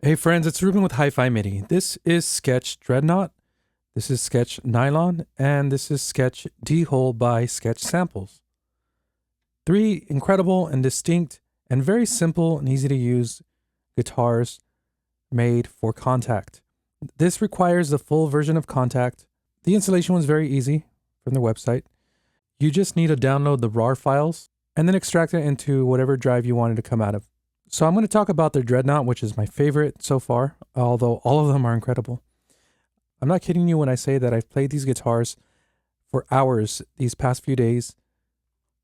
Hey friends, it's Ruben with Hi-Fi MIDI. This is Sketch Dreadnought, this is Sketch Nylon, and this is Sketch Dhole by Sketch Samples. Three incredible and distinct and very simple and easy to use guitars made for Kontakt. This requires the full version of Kontakt. The installation was very easy from the website. You just need to download the RAR files and then extract it into whatever drive you wanted to come out of. So I'm going to talk about their Dreadnought, which is my favorite so far, although all of them are incredible. I'm not kidding you when I say that I've played these guitars for hours these past few days.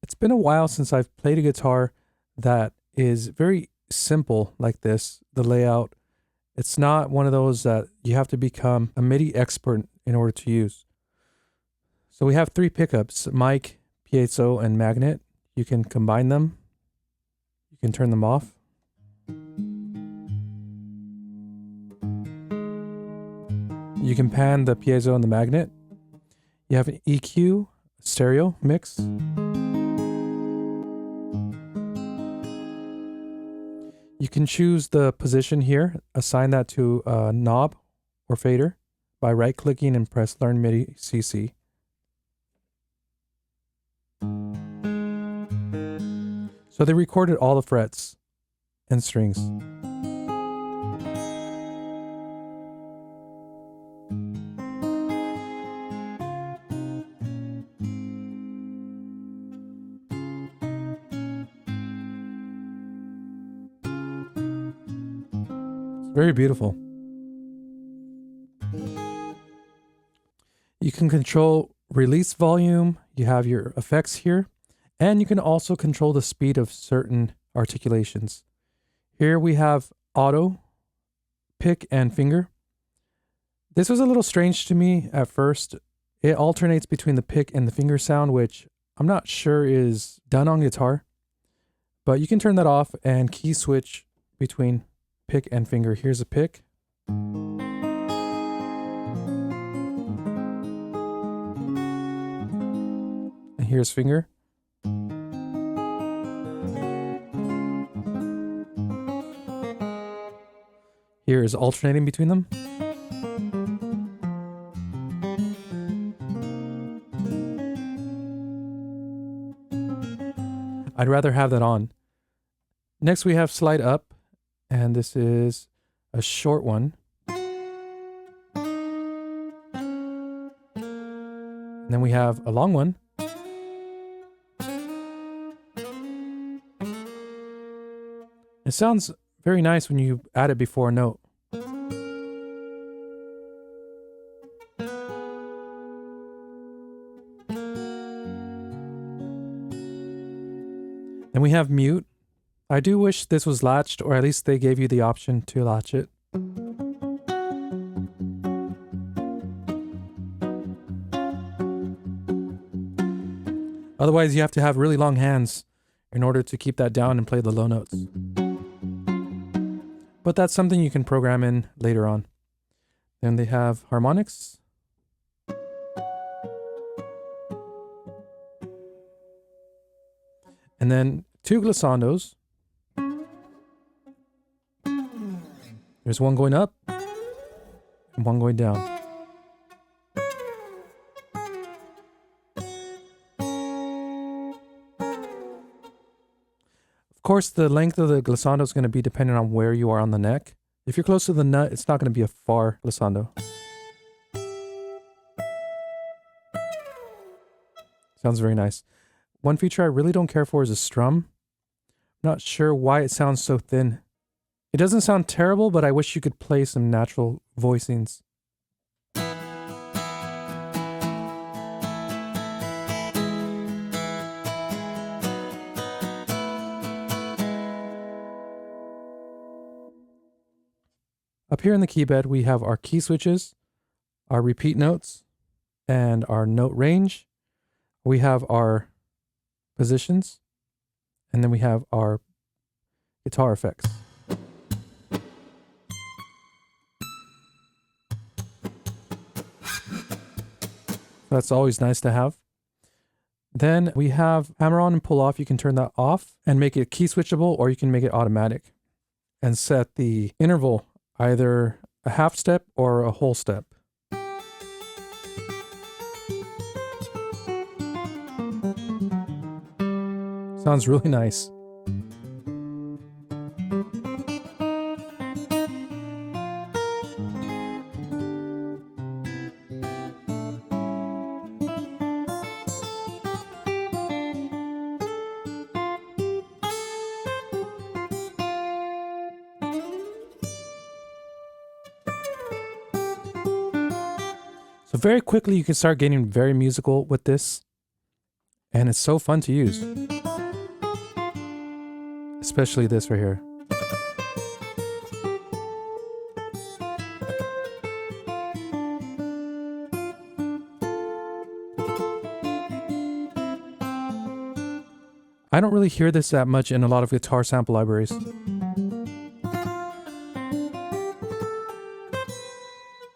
It's been a while since I've played a guitar that is very simple like this, the layout. It's not one of those that you have to become a MIDI expert in order to use. So we have three pickups, mic, piezo, and magnet. You can combine them. You can turn them off. You can pan the piezo and the magnet. You have an EQ, stereo mix. You can choose the position here, assign that to a knob or fader by right-clicking and press Learn MIDI CC. So they recorded all the frets and strings. Very beautiful. You can control release volume, you have your effects here, and you can also control the speed of certain articulations. Here we have auto, pick, and finger. This was a little strange to me at first. It alternates between the pick and the finger sound, which I'm not sure is done on guitar, but you can turn that off and key switch between pick and finger. Here's a pick. And here's finger. Here is alternating between them. I'd rather have that on. Next we have slide up. And this is a short one. And then we have a long one. It sounds very nice when you add it before a note. Then we have mute. I do wish this was latched, or at least they gave you the option to latch it. Otherwise, you have to have really long hands in order to keep that down and play the low notes. But that's something you can program in later on. Then they have harmonics. And then two glissandos. There's one going up and one going down. Of course, the length of the glissando is going to be dependent on where you are on the neck. If you're close to the nut, it's not going to be a far glissando. Sounds very nice. One feature I really don't care for is a strum. I'm not sure why it sounds so thin. It doesn't sound terrible, but I wish you could play some natural voicings. Up here in the key bed, we have our key switches, our repeat notes, and our note range. We have our positions, and then we have our guitar effects. That's always nice to have. Then we have hammer on and pull off. You can turn that off and make it key switchable, or you can make it automatic and set the interval either a half step or a whole step. Sounds really nice. So very quickly you can start getting very musical with this, and it's so fun to use. Especially this right here. I don't really hear this that much in a lot of guitar sample libraries.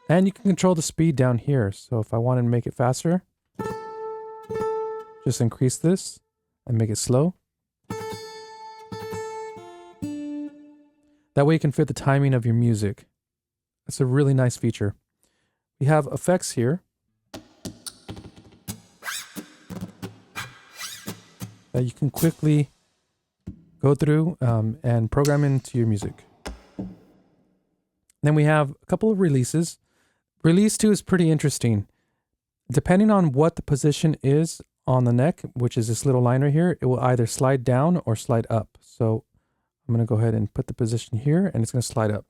And you can control the speed down here. So if I wanted to make it faster, just increase this and make it slow. That way you can fit the timing of your music. That's a really nice feature. We have effects here that you can quickly go through and program into your music. Then we have a couple of releases. Release 2 is pretty interesting. Depending on what the position is on the neck, which is this little line right here, it will either slide down or slide up. So I'm going to go ahead and put the position here, and it's going to slide up.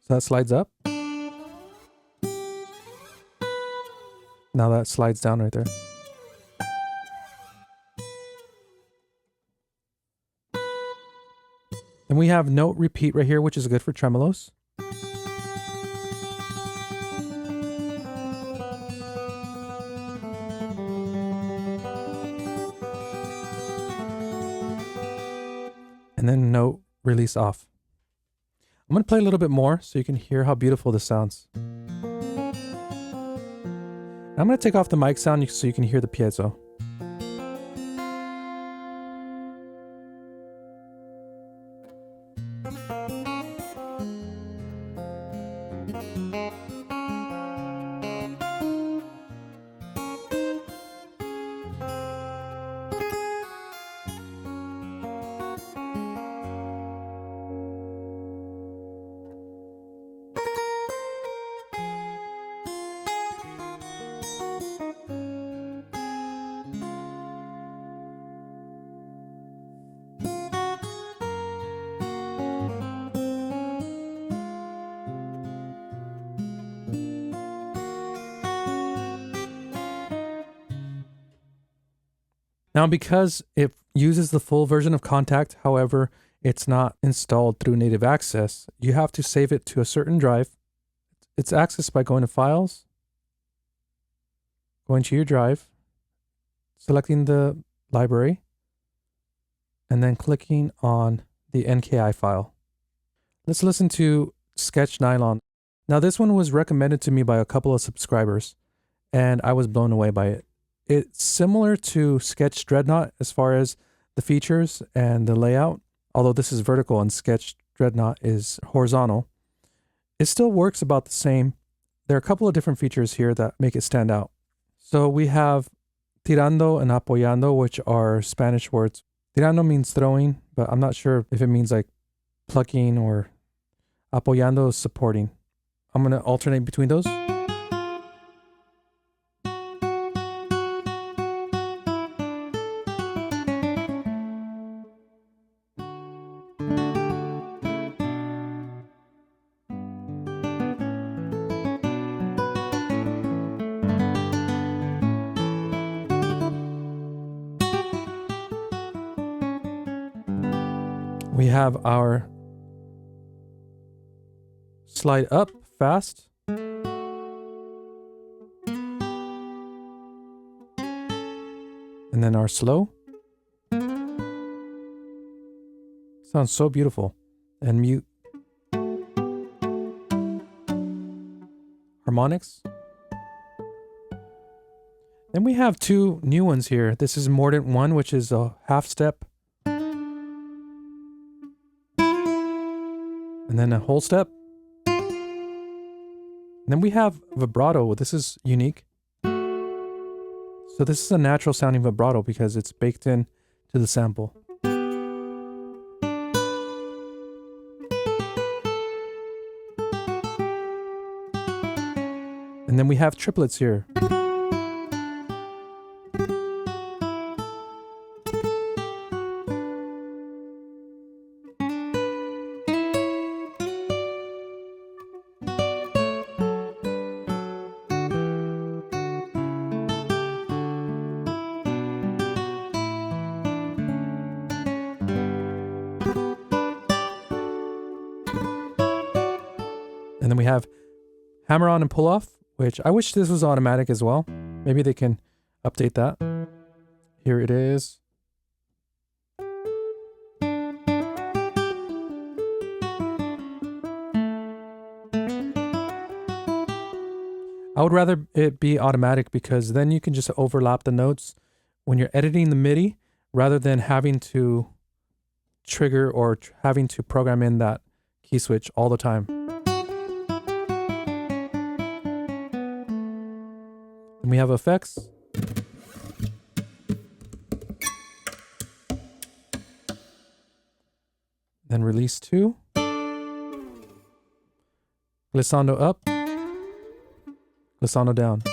So that slides up. Now that slides down right there. And we have note repeat right here, which is good for tremolos. And then note release off. I'm going to play a little bit more so you can hear how beautiful this sounds. I'm going to take off the mic sound so you can hear the piezo. Now, because it uses the full version of Kontakt, however, it's not installed through native access, you have to save it to a certain drive. It's accessed by going to Files, going to your drive, selecting the library, and then clicking on the NKI file. Let's listen to Sketch Nylon. Now, this one was recommended to me by a couple of subscribers, and I was blown away by it. It's similar to Sketch Dreadnought as far as the features and the layout, although this is vertical and Sketch Dreadnought is horizontal. It still works about the same. There are a couple of different features here that make it stand out. So we have tirando and apoyando, which are Spanish words. Tirando means throwing, but I'm not sure if it means like plucking, or apoyando is supporting. I'm going to alternate between those. We have our slide up fast. And then our slow. Sounds so beautiful. And mute. Harmonics. Then we have two new ones here. This is Mordant 1, which is a half step. And then a whole step. And then we have vibrato. This is unique. So this is a natural sounding vibrato because it's baked in to the sample. And then we have triplets here. And then we have hammer on and pull off, which I wish this was automatic as well. Maybe they can update that. Here it is. I would rather it be automatic because then you can just overlap the notes when you're editing the MIDI rather than having to trigger or having to program in that key switch all the time. And we have effects. Then release 2. Glissando up. Glissando down.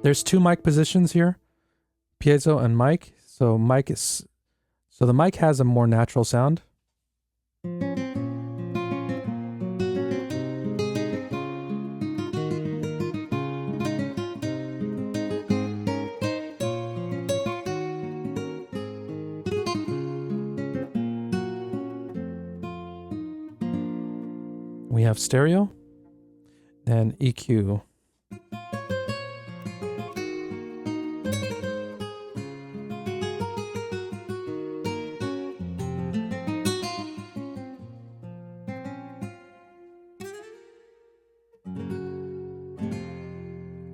There's two mic positions here. Piezo and mic. So the mic has a more natural sound. We have stereo and EQ.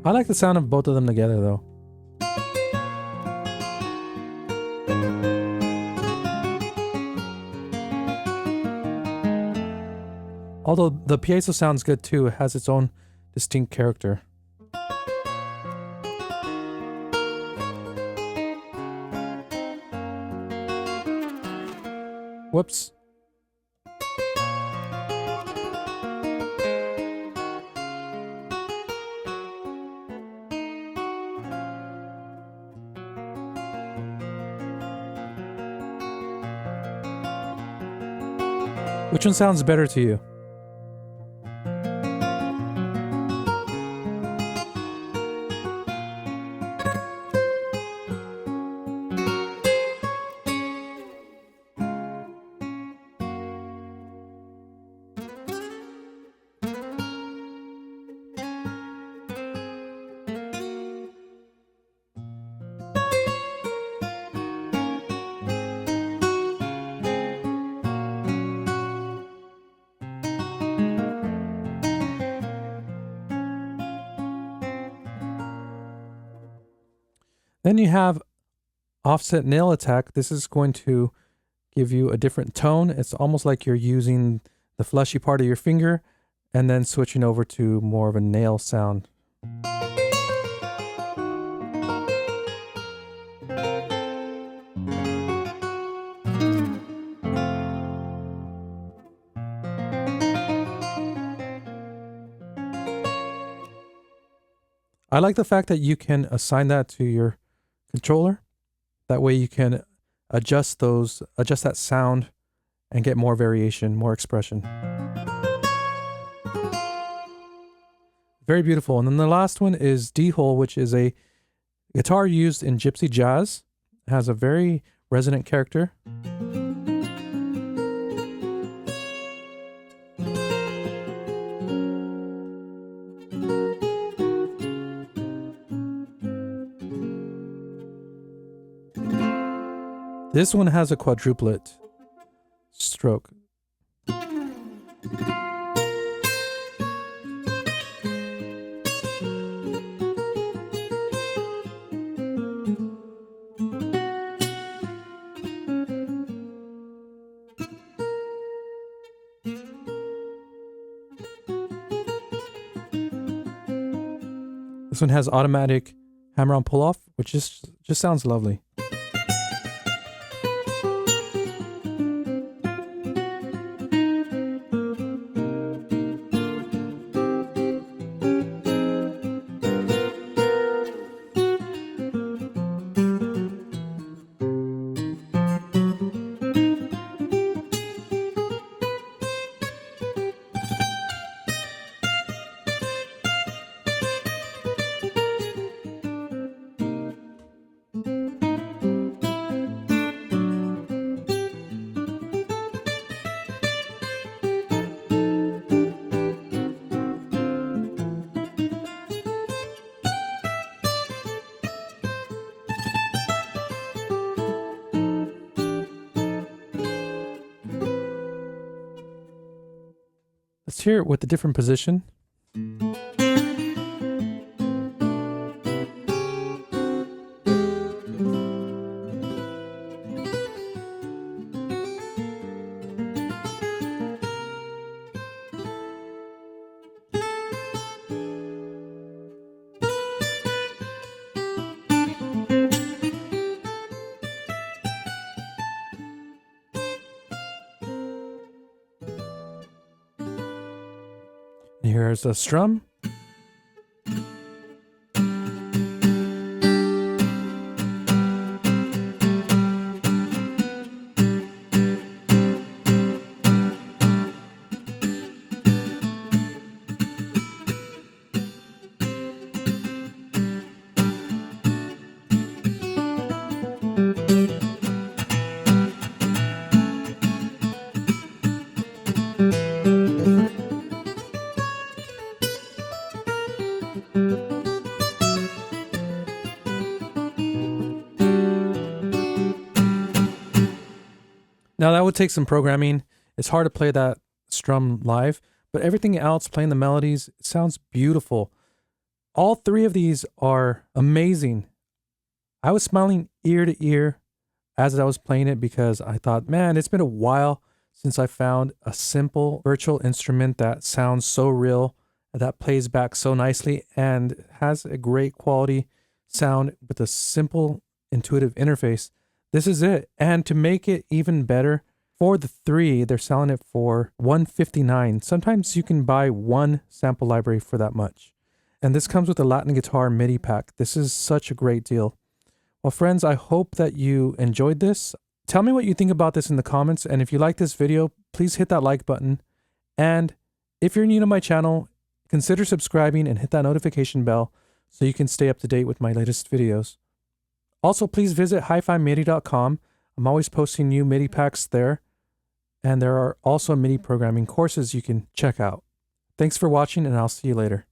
I like the sound of both of them together though. Although the piezo sounds good too, it has its own distinct character. Whoops. Which one sounds better to you? Then you have offset nail attack. This is going to give you a different tone. It's almost like you're using the fleshy part of your finger and then switching over to more of a nail sound. I like the fact that you can assign that to your controller. That way you can adjust that sound and get more variation, more expression. Very beautiful. And then the last one is Dhole, which is a guitar used in gypsy jazz. It has a very resonant character. This one has a quadruplet stroke. one has automatic hammer-on pull-off, which just sounds lovely. Let's hear it with a different position. Here's a strum. Now that would take some programming. It's hard to play that strum live, but everything else, playing the melodies, it sounds beautiful. All three of these are amazing. I was smiling ear to ear as I was playing it because I thought, man, it's been a while since I found a simple virtual instrument that sounds so real, that plays back so nicely and has a great quality sound with a simple, intuitive interface. This is it. And to make it even better, for the three, they're selling it for $159. Sometimes you can buy one sample library for that much. And this comes with a Latin guitar MIDI pack. This is such a great deal. Well, friends, I hope that you enjoyed this. Tell me what you think about this in the comments. And if you like this video, please hit that like button. And if you're new to my channel, consider subscribing and hit that notification bell so you can stay up to date with my latest videos. Also, please visit hifimidi.com. I'm always posting new MIDI packs there. And there are also MIDI programming courses you can check out. Thanks for watching, and I'll see you later.